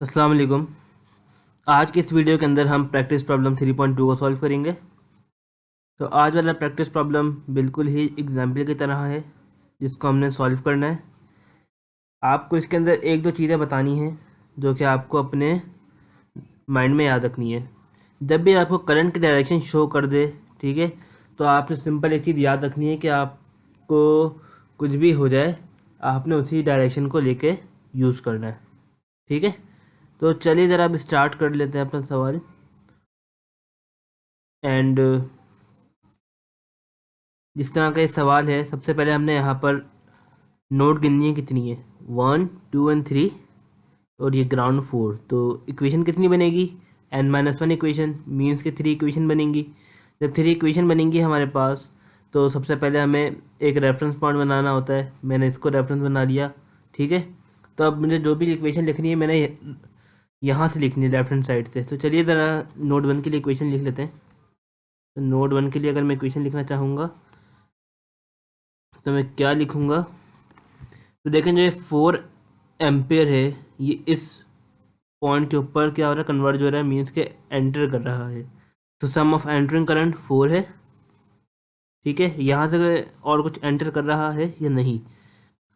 अस्सलाम वालेकुम। आज के इस वीडियो के अंदर हम प्रैक्टिस प्रॉब्लम 3.2 को सॉल्व करेंगे। तो आज वाला प्रैक्टिस प्रॉब्लम बिल्कुल ही एग्जाम्पल की तरह है जिसको हमने सॉल्व करना है। आपको इसके अंदर एक दो चीज़ें बतानी हैं जो कि आपको अपने माइंड में याद रखनी है। जब भी आपको करंट की डायरेक्शन शो कर दे, ठीक है, तो आपने सिंपल एक चीज़ याद रखनी है कि आपको कुछ भी हो जाए आपने उसी डायरेक्शन को लेके यूज़ करना है। ठीक है, तो चलिए ज़रा अब स्टार्ट कर लेते हैं अपना सवाल। एंड जिस तरह का ये सवाल है, सबसे पहले हमने यहाँ पर नोट गिननी है कितनी है, 1 2 एंड 3, और ये ग्राउंड 4। तो इक्वेशन कितनी बनेगी, n-1 इक्वेशन, मीन्स के 3 इक्वेशन बनेंगी। जब 3 इक्वेशन बनेंगी हमारे पास, तो सबसे पहले हमें एक रेफरेंस पॉइंट बनाना होता है। मैंने इसको रेफरेंस बना लिया। ठीक है, तो अब मुझे जो भी इक्वेशन लिखनी है मैंने यहाँ से लिखनी है, लेफ्ट हैंड साइड से। तो चलिए ज़रा नोट 1 के लिए इक्वेशन लिख लेते हैं। तो नोट 1 के लिए अगर मैं इक्वेशन लिखना चाहूँगा तो मैं क्या लिखूँगा, तो देखें जो ये 4 एम्पेयर है ये इस पॉइंट के ऊपर क्या हो रहा है, कन्वर्ज हो रहा है, मीन्स के एंटर कर रहा है। तो सम ऑफ एंटरिंग करंट 4 है। ठीक है, यहाँ से और कुछ एंटर कर रहा है या नहीं।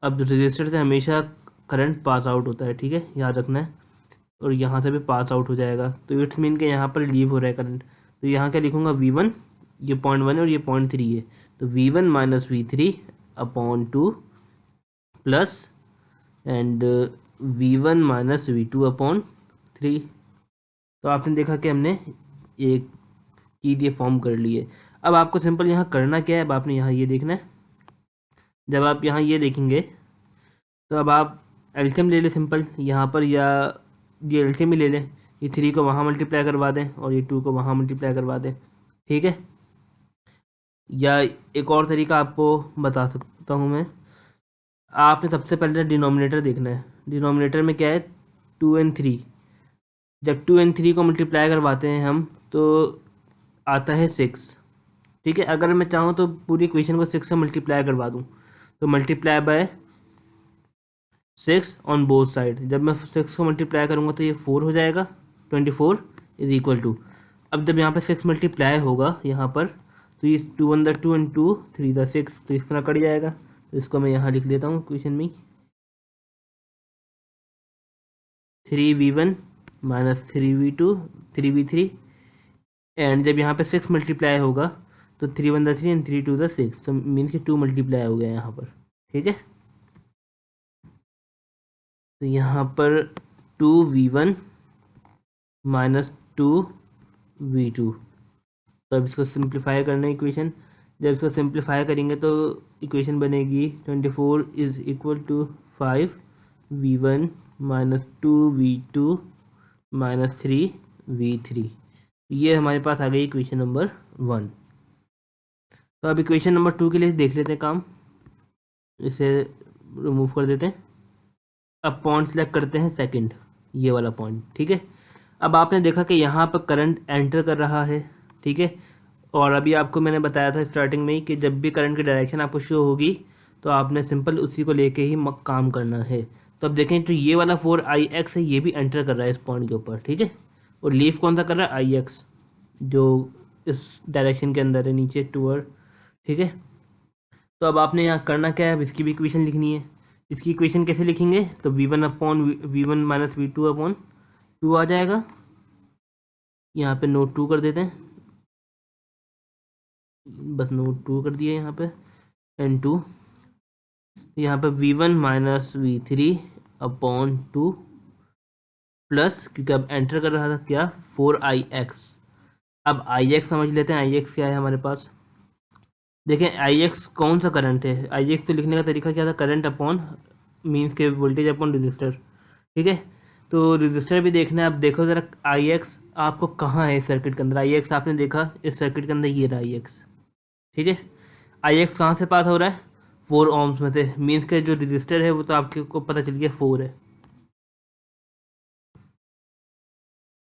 अब रजिस्टर से हमेशा करंट पास आउट होता है, ठीक है, याद रखना है। और यहाँ से भी पास आउट हो जाएगा, तो इट्स मीन के यहाँ पर लीव हो रहा है करंट। तो यहाँ क्या लिखूँगा, V1, ये पॉइंट 1 है और ये पॉइंट 3 है। तो V1 minus V3 upon 2 plus and V1 minus V2 upon 3। तो आपने देखा कि हमने एक चीज़ ये फॉर्म कर ली है। अब आपको सिंपल यहाँ करना क्या है, अब आपने यहाँ ये देखना है। जब आप यहाँ ये देखेंगे तो अब आप एलसीएम ले लें सिंपल यहाँ पर, या ये एलसीएम ही ले लें। ये 3 को वहाँ मल्टीप्लाई करवा दें और ये 2 को वहाँ मल्टीप्लाई करवा दें। ठीक है, या एक और तरीका आपको बता सकता हूँ मैं। आपने सबसे पहले डिनोमिनेटर देखना है। डिनोमिनेटर में क्या है, 2 एंड 3। जब 2 एंड 3 को मल्टीप्लाई करवाते हैं हम तो आता है 6। ठीक है, अगर मैं चाहूँ तो पूरी इक्वेशन को 6 से मल्टीप्लाई करवा दूँ, तो multiply by 6 on both side. जब मैं 6 को मल्टीप्लाई करूँगा तो ये 4 हो जाएगा, 24 इज इक्वल टू। अब जब यहाँ पे 6 मल्टीप्लाई होगा यहाँ पर, तो ये 2 1 2 एंड 2 3 6, तो इस तरह कट जाएगा। तो इसको मैं यहाँ लिख देता हूँ इक्वेशन में, 3V1 minus 3V2 3V3। And जब यहाँ पे 6 मल्टीप्लाई होगा तो 3 1 3 एंड 3 2 6, तो मीन्स कि 2 मल्टीप्लाई हो गया यहाँ पर। ठीक है, तो यहाँ पर 2V1 माइनस 2V2। तो अब इसको सिंप्लीफाई करना है इक्वेशन। जब इसको सिंप्लीफाई करेंगे तो इक्वेशन बनेगी 24 is equal to 5V1 minus 2V2 minus 3V3। ये हमारे पास आ गई इक्वेशन नंबर 1। तो अब इक्वेशन नंबर 2 के लिए देख लेते हैं काम। इसे रिमूव कर देते हैं। अब पॉइंट सेलेक्ट करते हैं सेकंड, ये वाला पॉइंट। ठीक है, अब आपने देखा कि यहाँ पर करंट एंटर कर रहा है। ठीक है, और अभी आपको मैंने बताया था स्टार्टिंग में ही कि जब भी करंट की डायरेक्शन आपको शो होगी तो आपने सिंपल उसी को लेके ही काम करना है। तो अब देखें, तो ये वाला 4IX है, ये भी एंटर कर रहा है इस पॉइंट के ऊपर। ठीक है, और लीव कौन सा कर रहा है, IX, जो इस डायरेक्शन के अंदर है, नीचे टूवर्ड। ठीक है, तो अब आपने यहाँ करना क्या है, अब इसकी भी इक्वेशन लिखनी है। इसकी इक्वेशन कैसे लिखेंगे, तो V1 upon V1 minus V2 upon 2 आ जाएगा। यहाँ पे नोट 2 कर देते हैं, बस नोट 2 कर दिए यहाँ पे, एंड 2। यहाँ पे V1 minus V3 upon 2 plus, क्योंकि अब एंटर कर रहा था क्या, 4IX। अब IX समझ लेते हैं, IX क्या है हमारे पास। देखें IX कौन सा करंट है, IX तो लिखने का तरीका क्या था, करंट अपॉन मीन्स के वोल्टेज अपॉन रजिस्टर। ठीक है, तो रजिस्टर भी देखना है। अब देखो ज़रा IX आपको कहाँ है इस सर्किट के अंदर। IX आपने देखा इस सर्किट के अंदर, ये रहा IX। ठीक है, IX कहाँ से पास हो रहा है, 4 ohms में से, मीन्स के जो रजिस्टर है वो तो आपके को पता चल गया 4 है।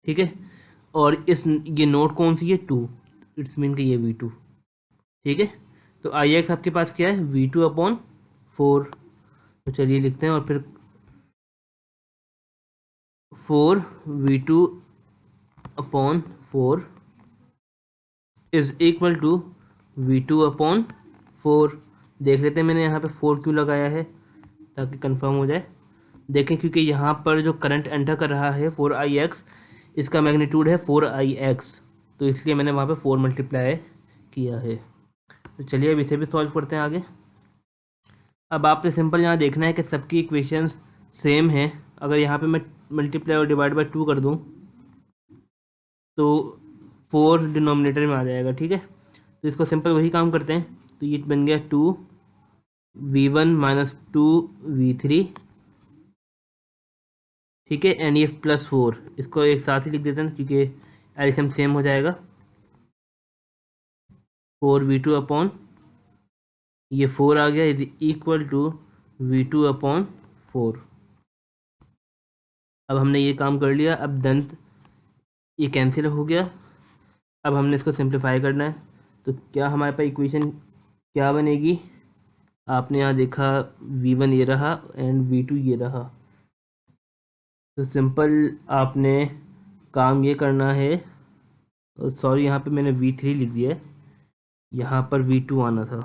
ठीक है, और इस ये नोट कौन सी है, 2, इट्स मीन कि ये V2। ठीक है, तो IX आपके पास क्या है, V2 अपॉन 4। तो चलिए लिखते हैं और फिर 4v2 upon 4 is equal to v2 upon 4। देख लेते हैं मैंने यहाँ पे 4 क्यों लगाया है, ताकि कंफर्म हो जाए। देखें, क्योंकि यहाँ पर जो करंट एंटर कर रहा है 4ix, इसका मैग्नीट्यूड है 4ix, तो इसलिए मैंने वहाँ पे 4 मल्टीप्लाई किया है। तो चलिए अब इसे भी सॉल्व करते हैं आगे। अब आपने सिंपल यहाँ देखना है कि सबकी इक्वेशंस सेम हैं। अगर यहाँ पे मैं मल्टीप्लाई और डिवाइड बाय 2 कर दूँ तो 4 डिनोमिनेटर में आ जाएगा, ठीक है। तो इसको सिंपल वही काम करते हैं। तो ये बन गया 2v1 माइनस 2v3, ठीक है, एंड ये +4, इसको एक साथ ही लिख देते हैं क्योंकि एलसीएम सेम हो जाएगा। 4v2 अपॉन ये 4 आ गया, is equal to v2 upon 4। अब हमने ये काम कर लिया। अब दंत ये कैंसिल हो गया। अब हमने इसको सिंप्लीफाई करना है। तो क्या हमारे पास इक्वेशन क्या बनेगी, आपने यहाँ देखा v1 ये रहा एंड v2 ये रहा। तो सिंपल आपने काम ये करना है, सॉरी यहाँ पे मैंने v3 लिख दिया है, यहाँ पर v2 आना था।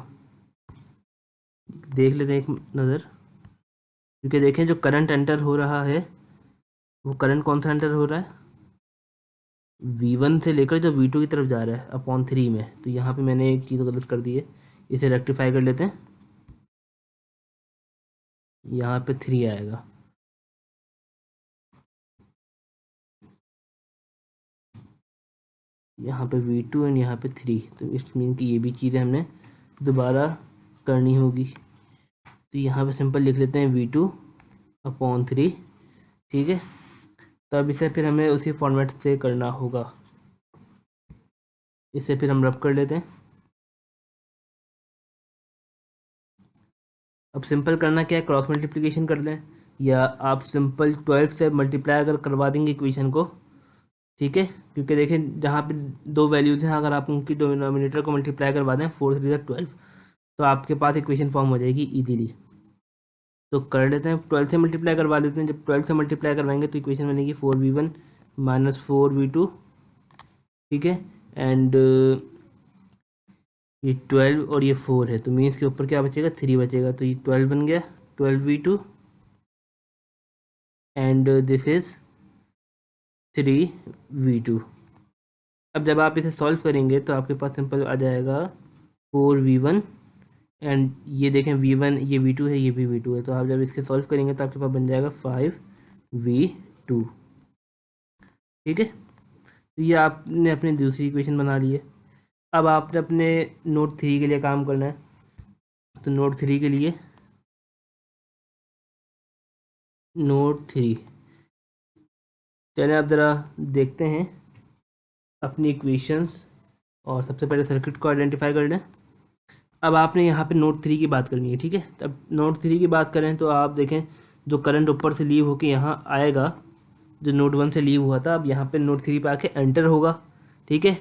देख लेते हैं एक नज़र, क्योंकि देखें जो करंट एंटर हो रहा है वो करंट कौन सा एंटर हो रहा है, v1 से लेकर जो v2 की तरफ जा रहा है अपॉन 3 में। तो यहाँ पे मैंने एक चीज़ गलत कर दी है, इसे रेक्टिफाई कर लेते हैं। यहाँ पे 3 आएगा, यहाँ पे v2 एंड यहाँ पे 3। तो इट्स मीन कि ये भी चीज़ें हमने दोबारा करनी होगी। तो यहाँ पे सिंपल लिख लेते हैं v2 अपॉन 3, ठीक है। तो अब इसे फिर हमें उसी फॉर्मेट से करना होगा। इसे फिर हम रब कर लेते हैं। अब सिंपल करना क्या है, क्रॉस मल्टीप्लिकेशन कर लें, या आप सिंपल 12 से मल्टीप्लाई अगर करवा देंगे इक्वेशन को, ठीक है। क्योंकि देखें जहाँ पे दो वैल्यूज़ हैं, अगर आप उनकी डिनोमिनेटर को मल्टीप्लाई करवा दें 4 3 12, तो आपके पास इक्वेशन फॉर्म हो जाएगी ईजीली। तो कर लेते हैं, 12 से मल्टीप्लाई करवा लेते हैं। जब 12 से मल्टीप्लाई करवाएंगे तो इक्वेशन बनेगी 4v1 माइनस 4v2, ठीक है। एंड ये 12 और ये 4 है, तो मीन्स के ऊपर क्या बचेगा, 3 बचेगा। तो ये 12 बन गया, 12v2 and this is 3v2। अब जब आप इसे सॉल्व करेंगे तो आपके पास सिंपल आ जाएगा 4v1 एंड ये देखें v1 ये v2 है, ये भी v2 है। तो आप जब इसके सॉल्व करेंगे तो आपके पास बन जाएगा 5v2, ठीक है। तो ये आपने अपनी दूसरी इक्वेशन बना ली है। अब आपने अपने नोट 3 के लिए काम करना है। तो नोट 3 के लिए, नोट 3 चलिए आप ज़रा देखते हैं अपनी इक्वेशंस, और सबसे पहले सर्किट को आइडेंटिफाई कर लें। अब आपने यहाँ पे नोट 3 की बात करनी है, ठीक है। तब नोट 3 की बात करें तो आप देखें जो करंट ऊपर से लीव होके यहाँ आएगा, जो नोट 1 से लीव हुआ था, अब यहाँ पे नोट 3 पे आके एंटर होगा, ठीक है।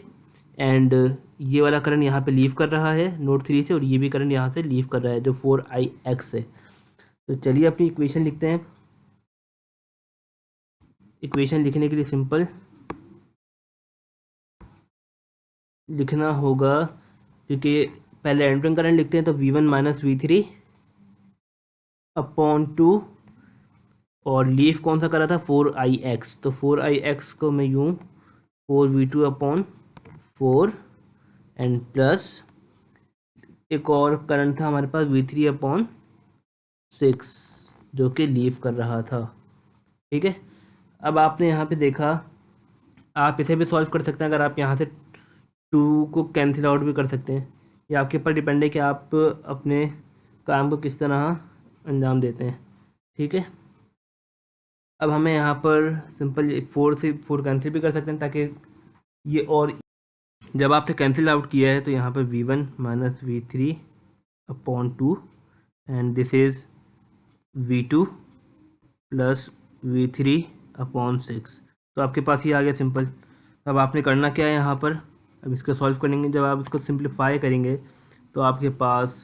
एंड ये वाला करंट यहाँ पे लीव कर रहा है नोट 3 से, और ये भी करंट यहाँ से लीव कर रहा है जो 4ix है। तो चलिए अपनी इक्वेशन लिखते हैं। इक्वेशन लिखने के लिए सिंपल लिखना होगा, क्योंकि पहले एंटरिंग करंट लिखते हैं तो v1 माइनस v3 अपॉन 2, और लीव कौन सा करा था 4ix, तो 4ix को मैं यूँ 4v2 अपॉन 4 एंड प्लस एक और करंट था हमारे पास v3 अपॉन 6 जो कि लीव कर रहा था, ठीक है। अब आपने यहाँ पे देखा, आप इसे भी सॉल्व कर सकते हैं। अगर आप यहाँ से 2 को कैंसिल आउट भी कर सकते हैं, ये आपके ऊपर डिपेंड है कि आप अपने काम को किस तरह अंजाम देते हैं, ठीक है। अब हमें यहाँ पर सिंपल 4 से 4 कैंसिल भी कर सकते हैं, ताकि ये, और जब आपने कैंसिल आउट किया है तो यहाँ पर v1 minus v3 upon 2 and this is v2 plus v3 upon 6। तो आपके पास ये आ गया सिंपल। अब आपने करना क्या है यहाँ पर, अब इसको सॉल्व करेंगे, जब आप इसको सिंप्लीफाई करेंगे तो आपके पास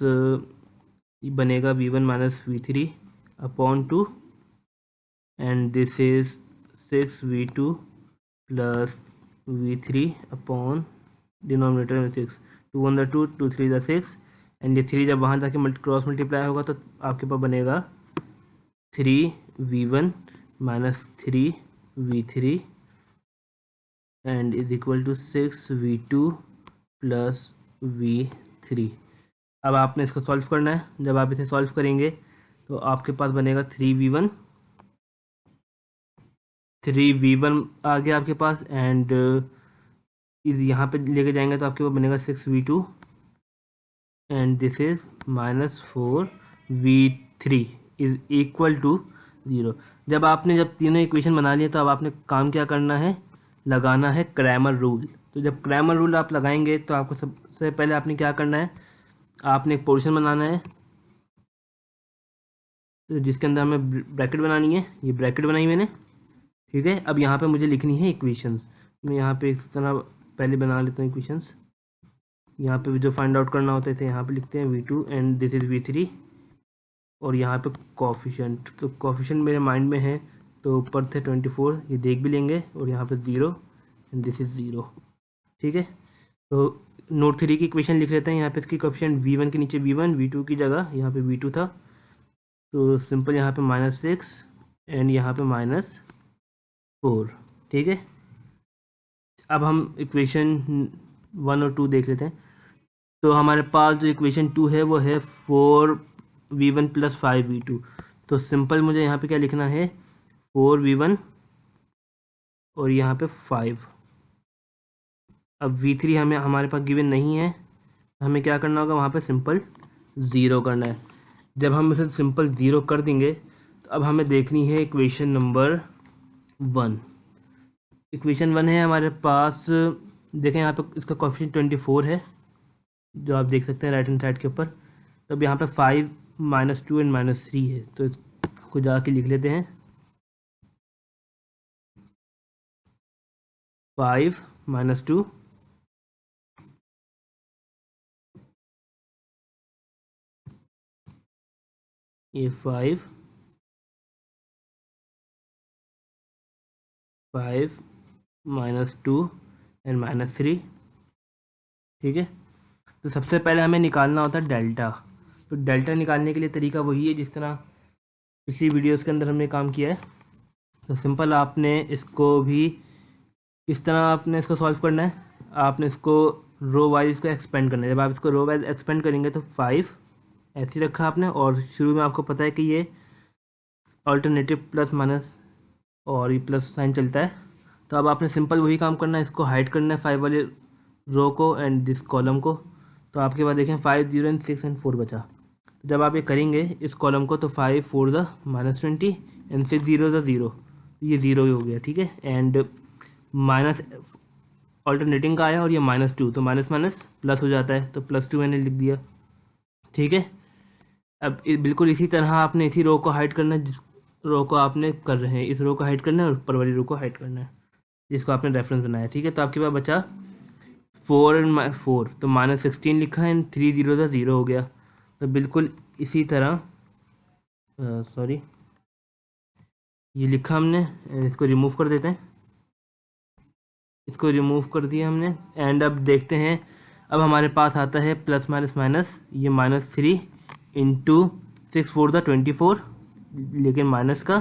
बनेगा v1 minus v3 upon 2 and this is 6v2 plus v3 upon denominator में 6, 2 1 2, 2 3 6, एंड ये 3 जब वहाँ जाके क्रॉस मल्टीप्लाई होगा तो आपके पास बनेगा 3v1 minus 3v3 and is equal to 6v2 plus v3। अब आपने इसको सॉल्व करना है। जब आप इसे सॉल्व करेंगे तो आपके पास बनेगा 3v1 आ गया आपके पास, एंड यहाँ पे लेके जाएंगे तो आपके पास बनेगा 6v2 and this is minus 4v3 is equal to 0। जब तीनों इक्वेशन बना लिए तो अब आपने काम क्या करना है, लगाना है क्रैमर रूल। तो जब क्रैमर रूल आप लगाएंगे तो आपको सबसे पहले आपने क्या करना है, आपने एक पोर्शन बनाना है तो जिसके अंदर हमें ब्रैकेट बनानी है। ये ब्रैकेट बनाई मैंने, ठीक है। अब यहाँ पे मुझे लिखनी है इक्वेशंस। मैं यहाँ पे इस तरह पहले बना लेता हूँ इक्वेशंस। यहाँ पे जो फाइंड आउट करना होते थे यहाँ पे लिखते हैं v2 and this is v3, और यहाँ पे कोफिशिएंट। तो कोफिशिएंट मेरे माइंड में है तो ऊपर थे 24, ये देख भी लेंगे, और यहाँ पे 0 एंड दिस इज 0, ठीक है। तो नोट 3 की इक्वेशन लिख लेते हैं। यहाँ पे इसकी कोफिशिएंट v1 के नीचे v1, v2 की जगह यहाँ पे v2 था, तो सिंपल यहाँ पे -6 एंड यहाँ पे -4, ठीक है। अब हम इक्वेशन 1 और 2 देख लेते हैं। तो हमारे पास जो इक्वेशन 2 है वो है 4v1 प्लस 5v2। तो सिंपल मुझे यहाँ पे क्या लिखना है, 4v1 और यहाँ पे 5। अब v3 हमारे पास गिवन नहीं है, हमें क्या करना होगा, वहाँ पे सिंपल 0 करना है। जब हम इसे सिंपल 0 कर देंगे तो अब हमें देखनी है इक्वेशन नंबर 1। इक्वेशन 1 है हमारे पास, देखें यहाँ पे इसका कोएफिशिएंट 24 है जो आप देख सकते हैं राइट हैंड साइड के ऊपर। तो अब यहाँ पे 5 -2 एंड -3 है, तो इसको जाके लिख लेते हैं 5 -2 ये 5 -2 एंड -3, ठीक है। तो सबसे पहले हमें निकालना होता है डेल्टा। तो डेल्टा निकालने के लिए तरीका वही है जिस तरह पिछली वीडियोस के अंदर हमने काम किया है। तो सिंपल आपने इसको भी किस तरह आपने इसको सॉल्व करना है, आपने इसको रो वाइज इसको एक्सपेंड करना है। जब आप इसको रो वाइज एक्सपेंड करेंगे तो 5 ऐसे ही रखा आपने, और शुरू में आपको पता है कि ये अल्टरनेटिव प्लस माइनस और ये प्लस साइन चलता है। तो अब आपने सिंपल वही काम करना है, इसको हाइड करना है 5 वाले रो को एंड दिस कॉलम को। तो आपके पास देखें 5 0 एंड 6 एंड 4 बचा। जब आप ये करेंगे इस कॉलम को तो 5 4 द -20 एंड 6 0 द 0, ये 0 ही हो गया, ठीक है। एंड माइनस ऑल्टरनेटिंग का आया और ये -2, तो माइनस माइनस प्लस हो जाता है, तो +2 मैंने लिख दिया, ठीक है। अब बिल्कुल इसी तरह आपने इसी रो को हाइड करना है जिस रो को आपने कर रहे हैं, इस रो को हाइड करना है और ऊपर वाली रो को हाइड करना है जिसको आपने रेफरेंस बनाया, ठीक है। तो आपके पास बचा 4 एंड 4, तो -16 लिखा है एंड 3 0 था 0 हो गया। तो बिल्कुल इसी तरह सॉरी ये लिखा हमने, इसको रिमूव कर देते हैं, इसको रिमूव कर दिया हमने। एंड अब देखते हैं, अब हमारे पास आता है प्लस माइनस माइनस, ये -3 इंटू 6 4 द 24, लेकिन माइनस का,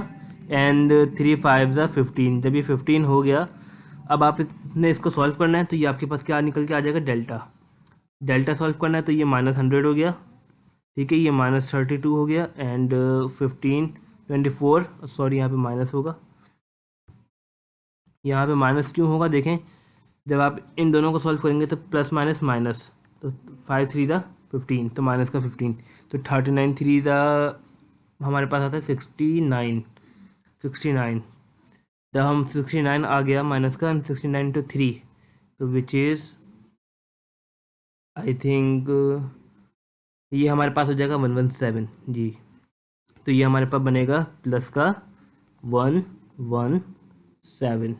एंड 3 5 द 15। जब ये 15 हो गया, अब आपने इसको सॉल्व करना है तो ये आपके पास क्या निकल के आ जाएगा, डेल्टा सॉल्व करना है तो ये -100 हो गया, ठीक है। ये -32 हो गया एंड 15 24, सॉरी यहाँ पे माइनस होगा, यहाँ पे माइनस क्यों होगा देखें, जब आप इन दोनों को सॉल्व करेंगे तो प्लस माइनस माइनस, तो 5 3 द 15, तो माइनस का 15, तो 39 3 द हमारे पास आता है 69। जब हम 69 आ गया माइनस का, 69 to 3, तो विच इज़ आई थिंक ये हमारे पास हो जाएगा 117 जी। तो ये हमारे पास बनेगा प्लस का 117।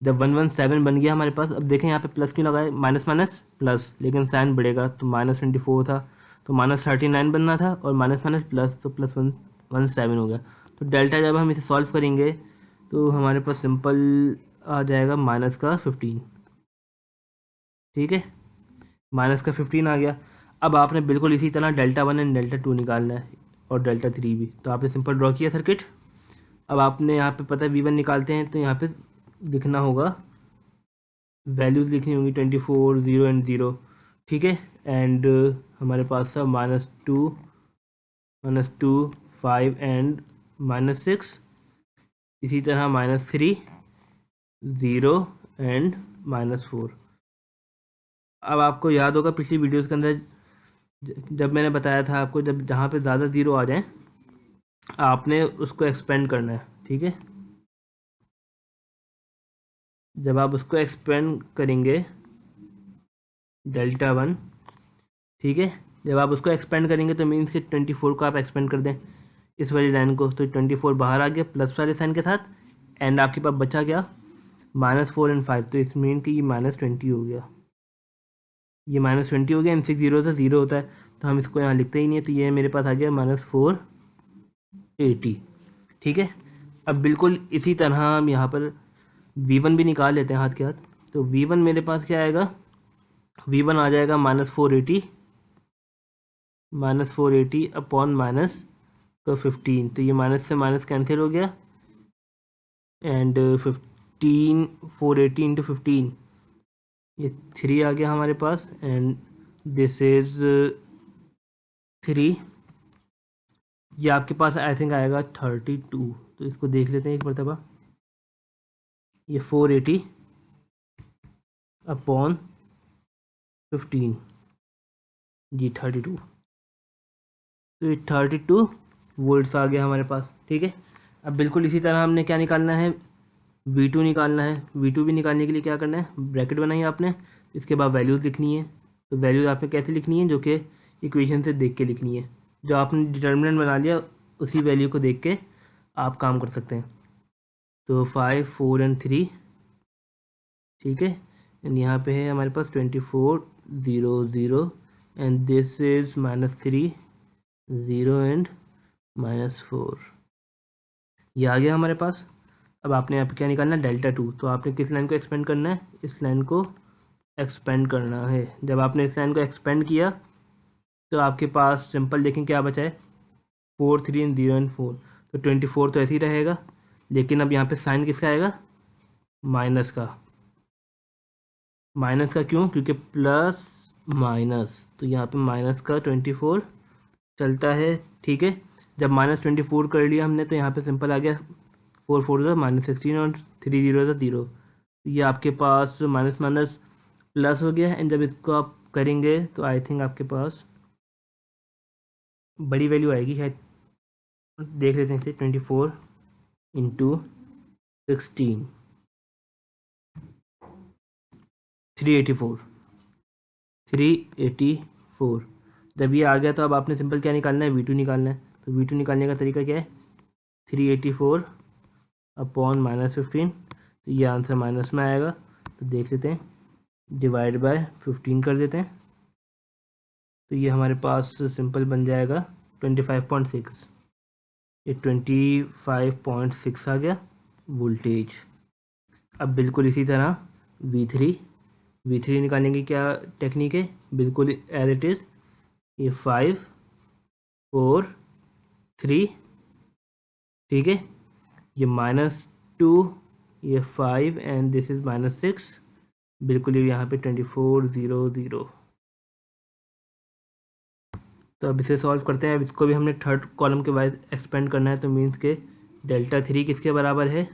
जब 117 बन गया हमारे पास, अब देखें यहाँ पे प्लस क्यों लगाए, माइनस माइनस प्लस, लेकिन साइन बढ़ेगा, तो -24 था तो -39 बनना था, और माइनस माइनस प्लस, तो +117 हो गया। तो डेल्टा जब हम इसे सॉल्व करेंगे तो हमारे पास सिंपल आ जाएगा माइनस का 15। ठीक है, माइनस का 15 आ गया। अब आपने बिल्कुल इसी तरह डेल्टा 1 एंड डेल्टा 2 निकालना है और डेल्टा 3 भी। तो आपने सिंपल ड्रॉ किया सर्किट। अब आपने यहाँ पे पता है V1 निकालते हैं, तो यहाँ पे लिखना होगा, वैल्यूज़ लिखनी होंगी 24, 0 एंड 0। ठीक है, एंड हमारे पास था -2, -2, 5 एंड -6। इसी तरह -3, 0 एंड -4। अब आपको याद होगा पिछली वीडियोस के अंदर जब मैंने बताया था आपको, जब जहाँ पे ज़्यादा ज़ीरो आ जाए आपने उसको एक्सपेंड करना है। ठीक है, जब आप उसको एक्सपेंड करेंगे डेल्टा 1, ठीक है, जब आप उसको एक्सपेंड करेंगे तो मीन्स कि 24 को आप एक्सपेंड कर दें इस वाली लाइन को, तो 24 बाहर आ गया प्लस वाले साइन के साथ, एंड आपके पास बचा गया -4 एंड 5। तो इस मीन कि ये -20 हो गया, ये -20 हो गया। एंड 6 जीरो से 0 होता है तो हम इसको यहाँ लिखते ही नहीं है, तो ये मेरे पास आ गया -480। ठीक है, अब बिल्कुल इसी तरह हम यहाँ पर V1 भी निकाल लेते हैं हाथ के हाथ। तो V1 मेरे पास क्या आएगा, V1 आ जाएगा -480 अपॉन -15। तो ये माइनस से माइनस कैंसिल हो गया, एंड 15, 480 इंटू 15, ये 3 आ गया हमारे पास, एंड दिस इज़ 3। ये आपके पास आई थिंक आएगा 32। तो इसको देख लेते हैं एक मरतबा। ये 480 अपॉन 15 जी 32। तो ये 32 वोल्ट्स आ गया हमारे पास। ठीक है, अब बिल्कुल इसी तरह हमने क्या निकालना है, V2 निकालना है। V2 भी निकालने के लिए क्या करना है, ब्रैकेट बनाई आपने, इसके बाद वैल्यूज़ लिखनी है। तो वैल्यूज़ आपने कैसे लिखनी है, जो कि इक्वेशन से देख के लिखनी है। जो आपने डिटर्मिनेंट बना लिया उसी वैल्यू को देख के आप काम कर सकते हैं। तो 5, 4 एंड 3। ठीक है, एंड यहाँ पे है हमारे पास 24, 0, 0 एंड दिस इज़ -3, 0 एंड -4। ये आ गया हमारे पास। अब आपने यहाँ पे क्या निकालना है, डेल्टा 2। तो आपने किस लाइन को एक्सपेंड करना है, इस लाइन को एक्सपेंड करना है। जब आपने इस लाइन को एक्सपेंड किया तो आपके पास सिंपल देखें क्या बचा है, 4, 3 एंड 0 एंड 4। तो 24 तो ऐसे ही रहेगा, लेकिन अब यहाँ पे साइन किसका आएगा, माइनस का। माइनस का क्यों, क्योंकि प्लस माइनस, तो यहाँ पे माइनस का 24 चलता है। ठीक है, जब -24 कर लिया हमने तो यहाँ पे सिंपल आ गया 4, 4 -16 और 3 0 0। ये आपके पास माइनस माइनस प्लस हो गया, एंड जब इसको आप करेंगे तो आई थिंक आपके पास बड़ी वैल्यू आएगी शायद, देख लेते हैं इसे। 24 इंटू 16, 384, 384। जब ये आ गया तो अब आपने सिंपल क्या निकालना है, V2 निकालना है। तो V2 निकालने का तरीका क्या है, 384 अपॉन -15। तो ये आंसर माइनस में आएगा, तो देख लेते हैं, डिवाइड बाय 15 कर देते हैं। तो ये हमारे पास सिंपल बन जाएगा 25.6। ये 25.6 आ गया वोल्टेज। अब बिल्कुल इसी तरह V3 निकालने की क्या टेक्निक है, बिल्कुल एज इट इज़। ये 5, 4, 3, ठीक है, ये -2, ये 5 एंड दिस इज़ -6। बिल्कुल ये यहाँ पे 24, 0, 0। तो अब इसे सॉल्व करते हैं। अब इसको भी हमने थर्ड कॉलम के वाइज एक्सपेंड करना है। तो मीन्स के डेल्टा 3 किसके बराबर है,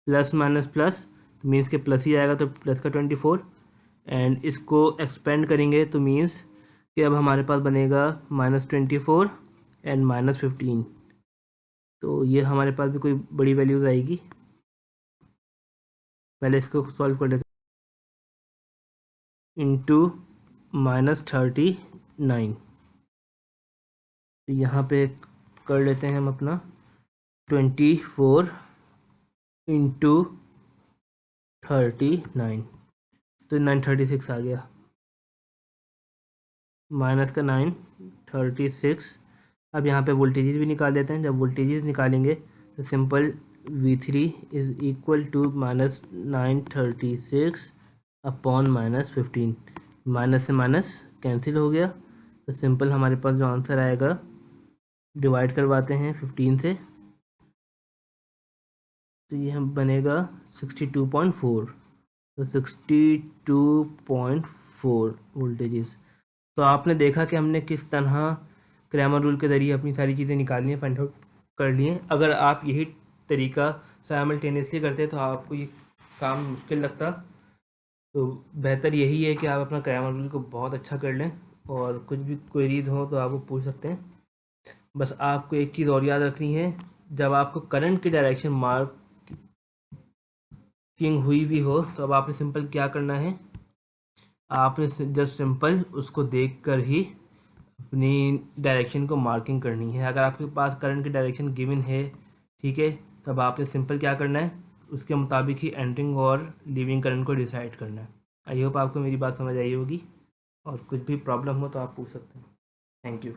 प्लस माइनस प्लस, तो मीन्स के प्लस ही आएगा, तो प्लस का 24। एंड इसको एक्सपेंड करेंगे तो मीन्स कि अब हमारे पास बनेगा -24 एंड -15। तो ये हमारे पास भी कोई बड़ी वैल्यूज़ आएगी। पहले इसको सॉल्व कर लेते हैं, इंटू -39। तो यहाँ पे कर लेते हैं हम अपना 24 इंटू 39। तो 936 आ गया, माइनस का 936। अब यहाँ पे वोल्टेजेस भी निकाल देते हैं। जब वोल्टेजेस निकालेंगे तो simple V3 is equal to -936 upon -15। Minus से माइनस कैंसिल हो गया, तो सिंपल हमारे पास जो आंसर आएगा, डिवाइड करवाते हैं 15 से, तो ये हम बनेगा 62.4। तो 62.4 वोल्टेजेस। तो आपने देखा कि हमने किस तरह क्रैमर रूल के ज़रिए अपनी सारी चीज़ें निकालनी है, फाइंड आउट कर लिए। अगर आप यही तरीका साइमल्टेनियसली करते तो आपको ये काम मुश्किल लगता। तो बेहतर यही है कि आप अपना क्रैमर रूल को बहुत अच्छा कर लें, और कुछ भी क्वेरीज हो तो आप वो पूछ सकते हैं। बस आपको एक चीज़ और याद रखनी है, जब आपको करंट की डायरेक्शन मार्किंग हुई भी हो, तो अब आपने सिंपल क्या करना है, आपने जस्ट सिंपल उसको देखकर ही अपनी डायरेक्शन को मार्किंग करनी है। अगर आपके पास करंट की डायरेक्शन गिवन है, ठीक है, तब आपने सिंपल क्या करना है, उसके मुताबिक ही एंटरिंग और लीविंग करंट को डिसाइड करना है। आई होप आपको मेरी बात समझ आई होगी, और कुछ भी प्रॉब्लम हो तो आप पूछ सकते हैं। Thank you.